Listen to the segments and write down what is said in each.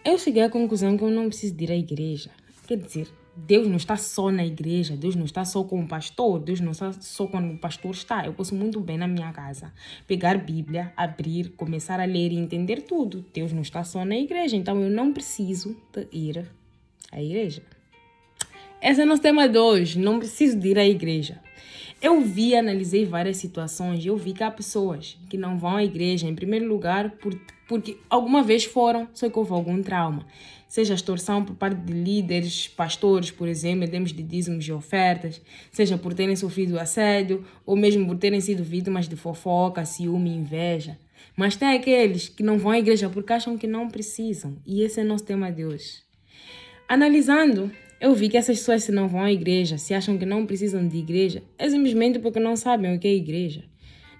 Eu cheguei à conclusão que eu não preciso de ir à igreja. Quer dizer, Deus não está só na igreja, Deus não está só com o pastor, Deus não está só quando o pastor está. Eu posso muito bem na minha casa pegar a Bíblia, abrir, começar a ler e entender tudo. Deus não está só na igreja, então eu não preciso de ir à igreja. Esse é o nosso tema de hoje, não preciso de ir à igreja. Eu analisei várias situações e eu vi que há pessoas que não vão à igreja, em primeiro lugar, porque alguma vez foram, só que houve algum trauma. Seja extorsão por parte de líderes, pastores, por exemplo, em termos de dízimos e ofertas, seja por terem sofrido assédio, ou mesmo por terem sido vítimas de fofoca, ciúme e inveja. Mas tem aqueles que não vão à igreja porque acham que não precisam. E esse é o nosso tema de hoje. Analisando, eu vi que essas pessoas, se não vão à igreja, se acham que não precisam de igreja, é simplesmente porque não sabem o que é igreja.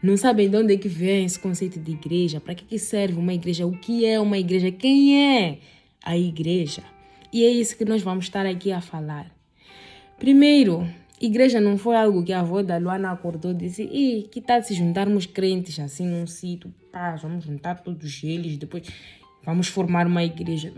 Não sabem de onde é que vem esse conceito de igreja, para que serve uma igreja, o que é uma igreja, quem é a igreja. E é isso que nós vamos estar aqui a falar. Primeiro, igreja não foi algo que a avó da Luana acordou e disse: que tal se juntarmos crentes assim num sítio? Pá, vamos juntar todos eles, depois vamos formar uma igreja.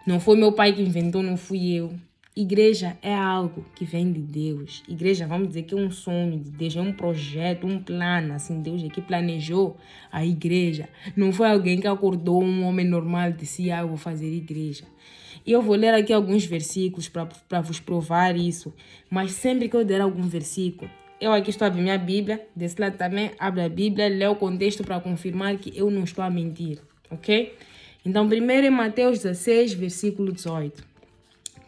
Não foi meu pai que inventou, não fui eu. Igreja é algo que vem de Deus. Igreja, vamos dizer que é um sonho de Deus, é um projeto, um plano. Assim, Deus é que planejou a igreja. Não foi alguém que acordou, um homem normal, e disse: eu vou fazer igreja. E eu vou ler aqui alguns versículos para vos provar isso. Mas sempre que eu der algum versículo, eu aqui estou a abrir minha Bíblia, desse lado também abre a Bíblia, lê o contexto para confirmar que eu não estou a mentir, ok? Então, primeiro em Mateus 16, versículo 18.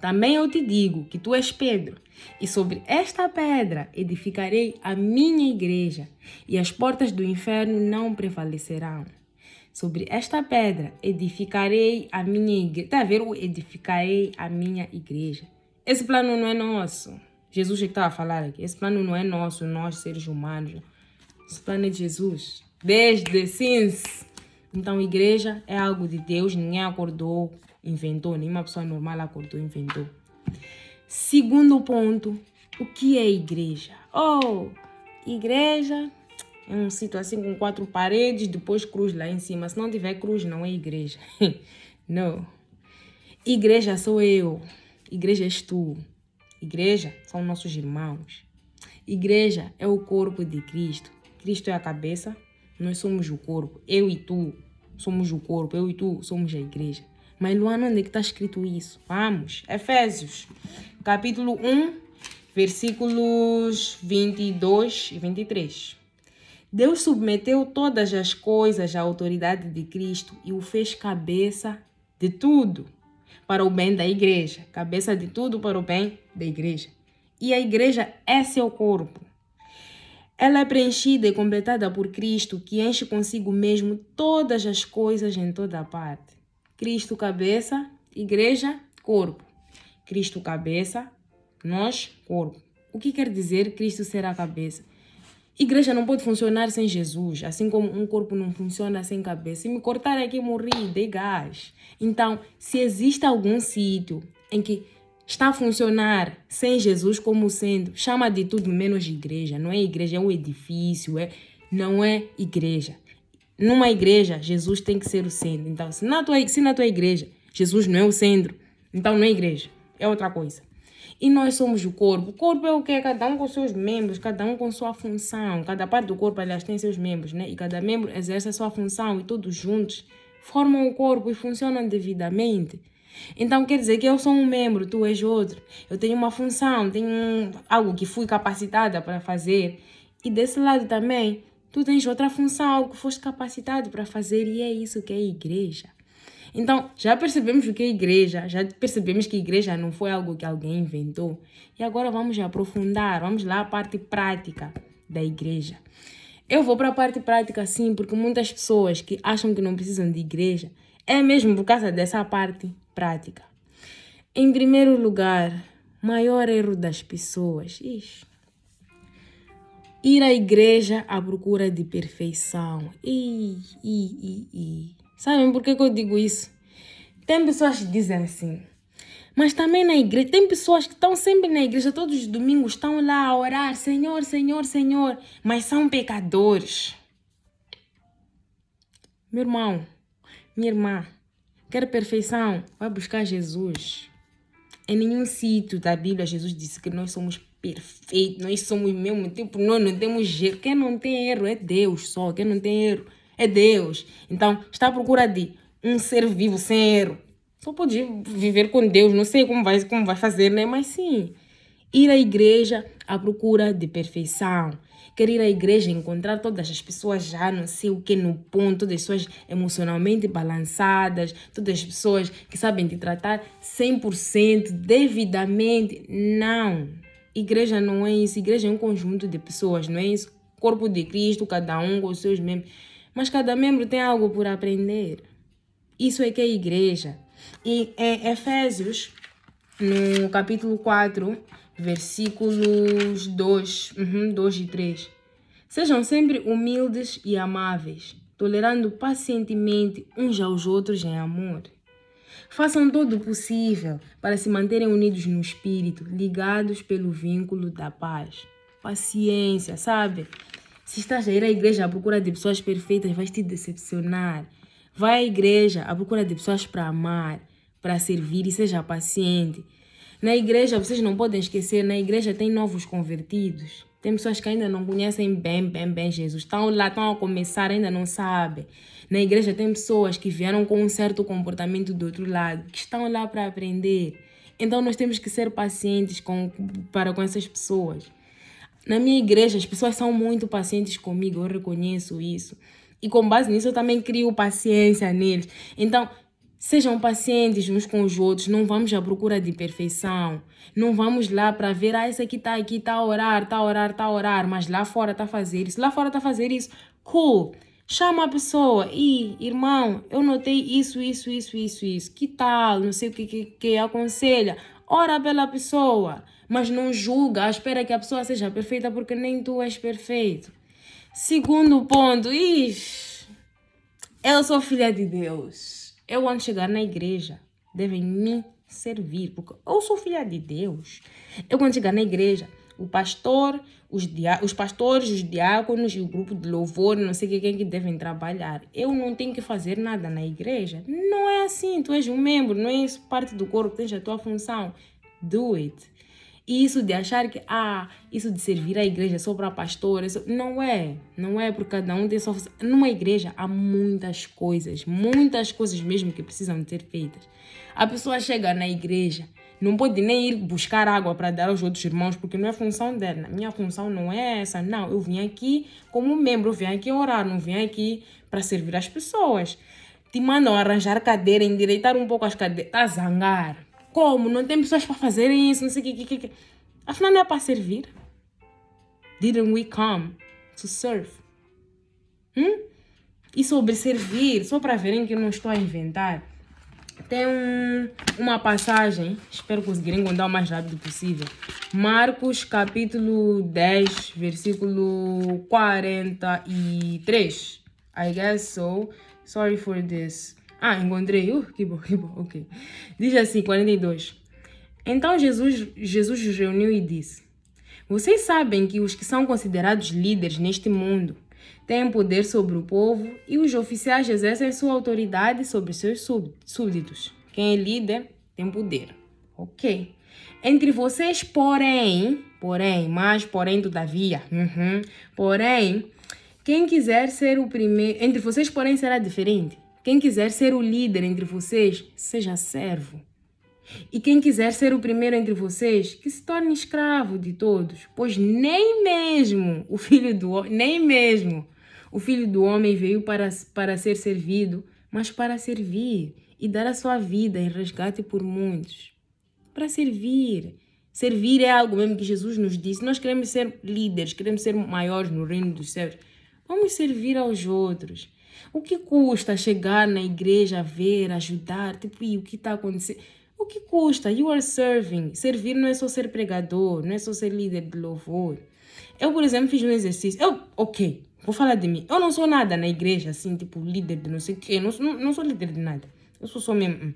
Também eu te digo que tu és Pedro, e sobre esta pedra edificarei a minha igreja, e as portas do inferno não prevalecerão. Sobre esta pedra edificarei a minha igreja. Está a ver o edificarei a minha igreja? Esse plano não é nosso. Jesus é que estava a falar aqui. Esse plano não é nosso, nós seres humanos. Esse plano é de Jesus. Desde since. Então, igreja é algo de Deus, ninguém acordou, inventou, nenhuma pessoa normal acordou, inventou. Segundo ponto, o que é igreja? Igreja é um sítio assim com 4 paredes, depois cruz lá em cima. Se não tiver cruz, não é igreja. Não. Igreja sou eu. Igreja és tu. Igreja são nossos irmãos. Igreja é o corpo de Cristo. Cristo é a cabeça, nós somos o corpo. Eu e tu somos o corpo, eu e tu somos a igreja. Mas Luana, onde é que está escrito isso? Vamos, Efésios, capítulo 1, versículos 22 e 23. Deus submeteu todas as coisas à autoridade de Cristo e o fez cabeça de tudo para o bem da igreja. Cabeça de tudo para o bem da igreja. E a igreja é seu corpo. Ela é preenchida e completada por Cristo, que enche consigo mesmo todas as coisas em toda a parte. Cristo cabeça, igreja, corpo. Cristo cabeça, nós, corpo. O que quer dizer Cristo ser a cabeça? Igreja não pode funcionar sem Jesus, assim como um corpo não funciona sem cabeça. Se me cortar aqui, morri, dei gás. Então, se existe algum sítio em que está a funcionar sem Jesus como sendo, chama de tudo menos igreja. Não é igreja, é um edifício, não é igreja. Numa igreja, Jesus tem que ser o centro. Então, se na tua igreja, Jesus não é o centro, então não é igreja, é outra coisa. E nós somos o corpo. O corpo é o quê? Cada um com seus membros, cada um com sua função. Cada parte do corpo, aliás, tem seus membros, né? E cada membro exerce a sua função e todos juntos formam o corpo e funcionam devidamente. Então, quer dizer que eu sou um membro, tu és outro. Eu tenho uma função, tenho algo que fui capacitada para fazer. E desse lado também, tu tens outra função, algo que foste capacitado para fazer. E é isso que é a igreja. Então, já percebemos o que é igreja, já percebemos que igreja não foi algo que alguém inventou. E agora vamos aprofundar, vamos lá à parte prática da igreja. Eu vou para a parte prática sim, porque muitas pessoas que acham que não precisam de igreja, é mesmo por causa dessa parte prática. Em primeiro lugar, maior erro das pessoas. Ir à igreja à procura de perfeição. Sabem por que eu digo isso? Tem pessoas que dizem assim, mas também na igreja, tem pessoas que estão sempre na igreja, todos os domingos estão lá a orar, Senhor, Senhor, Senhor, mas são pecadores. Meu irmão, minha irmã, Quer perfeição? Vai buscar Jesus. Em nenhum sítio da Bíblia Jesus disse que nós somos perfeitos, nós somos mesmo, tipo, nós não temos erro. Quem não tem erro é Deus só, quem não tem erro é Deus. Então, está à procura de um ser vivo sem erro. Só pode viver com Deus, não sei como vai fazer, né? Mas sim, ir à igreja à procura de perfeição. Quer ir à igreja encontrar todas as pessoas já não sei o que no ponto, todas as pessoas emocionalmente balançadas, todas as pessoas que sabem te tratar 100% devidamente. Não. Igreja não é isso. Igreja é um conjunto de pessoas, não é isso? Corpo de Cristo, cada um com os seus membros. Mas cada membro tem algo por aprender. Isso é que é igreja. E em Efésios, no capítulo 4, versículos 2 e 3. Sejam sempre humildes e amáveis, tolerando pacientemente uns aos outros em amor. Façam todo o possível para se manterem unidos no espírito, ligados pelo vínculo da paz. Paciência, sabe? Se estás a ir à igreja à procura de pessoas perfeitas, vais te decepcionar. Vai à igreja à procura de pessoas para amar, para servir e seja paciente. Na igreja, vocês não podem esquecer, na igreja tem novos convertidos. Tem pessoas que ainda não conhecem bem Jesus. Estão lá, estão a começar, ainda não sabem. Na igreja tem pessoas que vieram com um certo comportamento do outro lado, que estão lá para aprender. Então nós temos que ser pacientes para com essas pessoas. Na minha igreja, as pessoas são muito pacientes comigo, eu reconheço isso. E com base nisso, eu também crio paciência neles. Então, sejam pacientes uns com os outros, não vamos à procura de perfeição. Não vamos lá para ver, esse aqui, tá a orar, mas lá fora tá a fazer isso. Lá fora tá a fazer isso. Cool. Chama a pessoa. Irmão, eu notei isso. Que tal? Não sei o que aconselha. Ora pela pessoa. Mas não julga, espera que a pessoa seja perfeita porque nem tu és perfeito. Segundo ponto, eu sou filha de Deus. Eu quando chegar na igreja, devem me servir, porque eu sou filha de Deus. Eu quando chegar na igreja, o pastor, os pastores, os diáconos e o grupo de louvor, não sei quem que devem trabalhar. Eu não tenho que fazer nada na igreja. Não é assim, tu és um membro, não é isso parte do corpo, tens a tua função. Do it. E isso de achar que, isso de servir a igreja só para pastor, não é porque cada um tem sua função. Numa igreja há muitas coisas mesmo que precisam de ser feitas. A pessoa chega na igreja, não pode nem ir buscar água para dar aos outros irmãos, porque não é função dela. Minha função não é essa, não. Eu vim aqui como membro, eu vim aqui orar, não vim aqui para servir as pessoas. Te mandam arranjar cadeira, endireitar um pouco as cadeiras, tá a zangar. Como? Não tem pessoas para fazerem isso, não sei o que. Afinal, não é para servir? Didn't we come to serve? E sobre servir, só para verem que eu não estou a inventar, tem uma passagem, espero conseguir encontrar o mais rápido possível. Marcos, capítulo 10, versículo 43. I guess so. Sorry for this. Encontrei. Que bom, ok. Diz assim, 42. Então Jesus os reuniu e disse: Vocês sabem que os que são considerados líderes neste mundo têm poder sobre o povo e os oficiais exercem sua autoridade sobre seus súditos. Quem é líder tem poder. Ok. Entre vocês, porém, todavia, porém, quem quiser ser o primeiro, entre vocês, porém, será diferente. Quem quiser ser o líder entre vocês, seja servo. E quem quiser ser o primeiro entre vocês, que se torne escravo de todos. Pois nem mesmo o Filho do Homem veio para ser servido, mas para servir e dar a sua vida em resgate por muitos. Para servir. Servir é algo mesmo que Jesus nos disse. Nós queremos ser líderes, queremos ser maiores no reino dos céus. Vamos servir aos outros. O que custa chegar na igreja, ver, ajudar? E o que está acontecendo? O que custa? You are serving. Servir não é só ser pregador, não é só ser líder de louvor. Eu, por exemplo, fiz um exercício. Vou falar de mim. Eu não sou nada na igreja, assim, líder de não sei o quê. Não sou líder de nada. Eu sou só mesmo.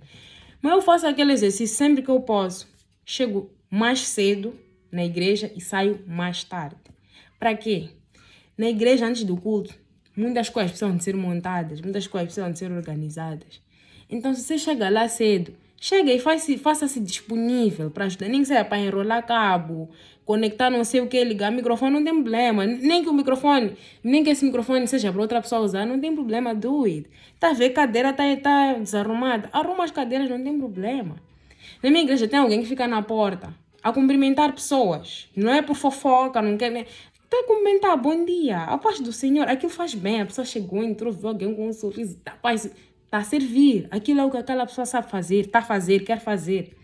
Mas eu faço aquele exercício sempre que eu posso. Chego mais cedo na igreja e saio mais tarde. Para quê? Na igreja, antes do culto, muitas coisas precisam de ser montadas, muitas coisas precisam de ser organizadas. Então, se você chega lá cedo, chega e faça-se disponível para ajudar. Nem que seja para enrolar cabo, conectar não sei o que, ligar microfone, não tem problema. Nem que esse microfone seja para outra pessoa usar, não tem problema, do it. Tá a ver, cadeira tá desarrumada. Arruma as cadeiras, não tem problema. Na minha igreja tem alguém que fica na porta a cumprimentar pessoas. Não é por fofoca, não quer... Tá a cumprimentar, bom dia, a paz do Senhor. Aquilo faz bem, a pessoa chegou, entrou, viu alguém com um sorriso, tá a servir. Aquilo é o que aquela pessoa sabe fazer, tá a fazer, quer fazer.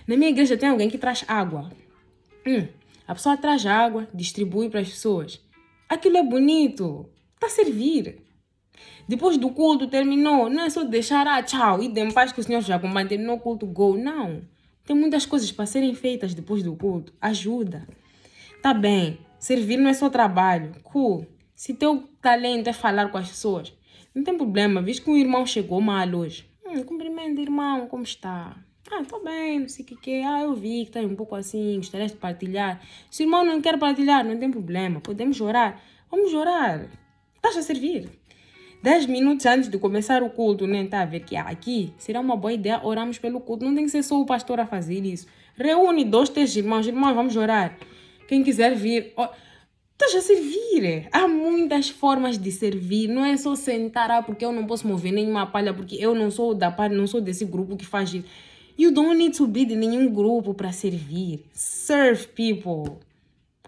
Na minha igreja tem alguém que traz água. A pessoa traz água, distribui para as pessoas. Aquilo é bonito, tá a servir. Depois do culto terminou, não é só deixar, tchau, e em paz que o Senhor já acompanha, terminou o culto, go. Não. Tem muitas coisas para serem feitas depois do culto. Ajuda. Tá bem, servir não é só trabalho. Cool. Se teu talento é falar com as pessoas, não tem problema, visto que um irmão chegou mal hoje. Cumprimento, irmão, como está? Tô bem, não sei o que é. Eu vi que está um pouco assim, gostaria de partilhar. Se o irmão não quer partilhar, não tem problema, podemos orar. Vamos orar. Estás a servir. 10 minutos antes de começar o culto, né? Tá a ver que aqui será uma boa ideia orarmos pelo culto. Não tem que ser só o pastor a fazer isso. Reúne 2, 3 irmãos. Irmãos, vamos orar. Quem quiser vir... Estás a servir. Há muitas formas de servir. Não é só sentar, porque eu não posso mover nenhuma palha, porque eu não sou da palha, não sou desse grupo que faz isso. You don't need to be de nenhum grupo para servir. Serve people.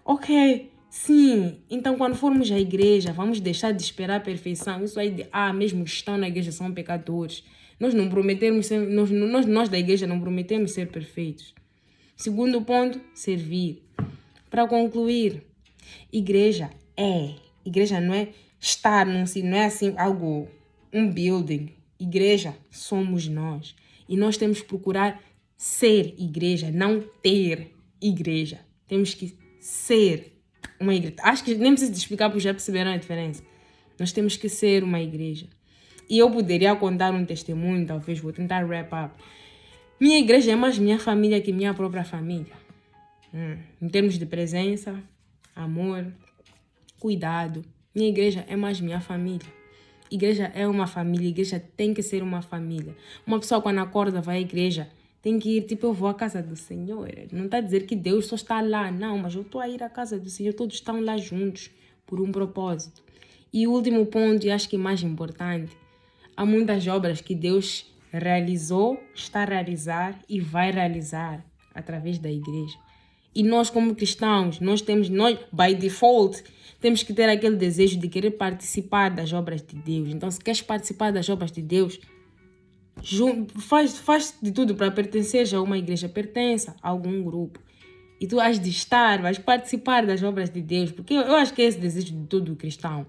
Ok? Sim. Então, quando formos à igreja, vamos deixar de esperar a perfeição. Isso aí de, mesmo que estão na igreja são pecadores. Nós não prometemos ser, nós da igreja não prometemos ser perfeitos. Segundo ponto, servir. Para concluir, igreja não é estar num sítio, não é assim algo, um building. Igreja somos nós. E nós temos que procurar ser igreja, não ter igreja. Temos que ser uma igreja. Acho que nem preciso explicar porque já perceberam a diferença. Nós temos que ser uma igreja. E eu poderia contar um testemunho, talvez vou tentar wrap up. Minha igreja é mais minha família que minha própria família. Em termos de presença, amor, cuidado. Minha igreja é mais minha família. Igreja é uma família, igreja tem que ser uma família. Uma pessoa quando acorda vai à igreja, tem que ir, eu vou à casa do Senhor. Não está a dizer que Deus só está lá, não, mas eu estou a ir à casa do Senhor, todos estão lá juntos, por um propósito. E o último ponto, e acho que mais importante, há muitas obras que Deus realizou, está a realizar e vai realizar através da igreja. E nós como cristãos, nós by default, temos que ter aquele desejo de querer participar das obras de Deus. Então, se queres participar das obras de Deus, faz de tudo para pertencer a uma igreja, pertença a algum grupo. E tu has de vais participar das obras de Deus, porque eu acho que é esse desejo de todo cristão.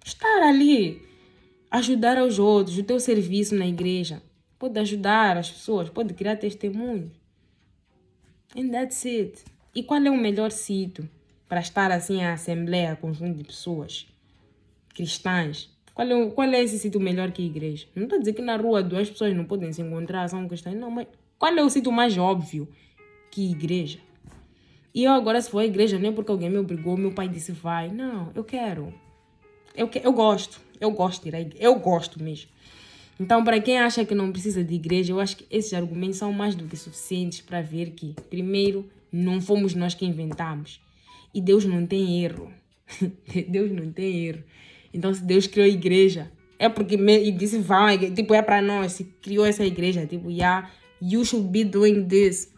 Estar ali, ajudar aos outros, o teu serviço na igreja. Pode ajudar as pessoas, pode criar testemunhos. And that's it. E qual é o melhor sítio para estar assim a assembleia, conjunto de pessoas cristãs? Qual é esse sítio melhor que a igreja? Não estou a dizer que na rua 2 pessoas não podem se encontrar, são cristãs. Não, mas qual é o sítio mais óbvio que a igreja? E eu agora, se for à igreja, não é porque alguém me obrigou, meu pai disse vai. Não, eu quero. Eu gosto de ir à igreja. Eu gosto mesmo. Então, para quem acha que não precisa de igreja, eu acho que esses argumentos são mais do que suficientes para ver que, primeiro, não fomos nós que inventamos. E Deus não tem erro. Deus não tem erro. Então, se Deus criou a igreja, é porque e disse, vai, é para nós. Se criou essa igreja, you should be doing this.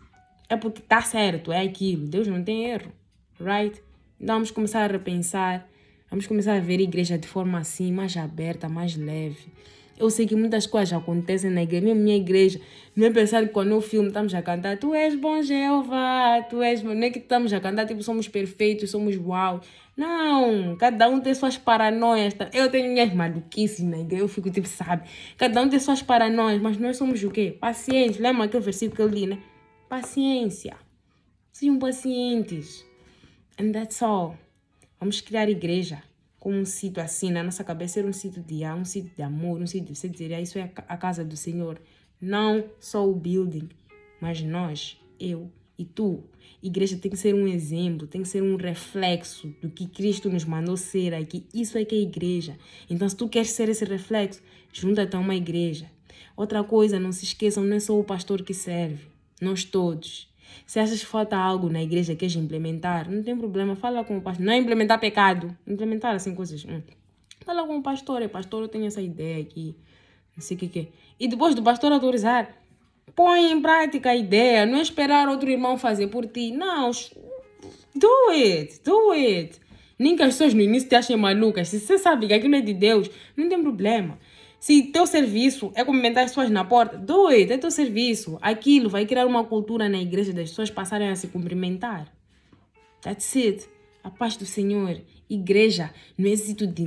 É porque tá certo, é aquilo. Deus não tem erro, right? Então, vamos começar a repensar. Vamos começar a ver a igreja de forma assim, mais aberta, mais leve. Eu sei que muitas coisas acontecem na igreja. Minha igreja, não é pensar que quando eu filme estamos a cantar tu és bom, Jeová, tu és bom. Não é que estamos a cantar, somos perfeitos, somos uau. Não, cada um tem suas paranoias. Eu tenho minhas maluquices na igreja, eu fico sabe? Cada um tem suas paranoias, mas nós somos o quê? Pacientes. Lembra aquele versículo que eu li, né? Paciência. Sejam pacientes. And that's all. Vamos criar igreja como um sítio assim, na nossa cabeça era um sítio de amor, um sítio de você dizer, isso é a casa do Senhor. Não só o building, mas nós, eu E tu, igreja, tem que ser um exemplo, tem que ser um reflexo do que Cristo nos mandou ser aqui. Isso é que é igreja. Então, se tu queres ser esse reflexo, junta-te a uma igreja. Outra coisa, não se esqueçam, não é só o pastor que serve. Nós todos. Se achas que falta algo na igreja que queres implementar, não tem problema, fala com o pastor. Não é implementar pecado, implementar assim coisas. Fala com o pastor, pastor, eu tenho essa ideia aqui, não sei o que é. E depois do pastor autorizar, põe em prática a ideia, não é esperar outro irmão fazer por ti. Não, do it, do it. Nem que as pessoas no início te achem malucas. Se você sabe que aquilo é de Deus, não tem problema. Se teu serviço é cumprimentar as pessoas na porta, do it, é teu serviço. Aquilo vai criar uma cultura na igreja das pessoas passarem a se cumprimentar. That's it. A paz do Senhor. Igreja, no êxito de...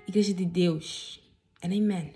Igreja de Deus. And amen.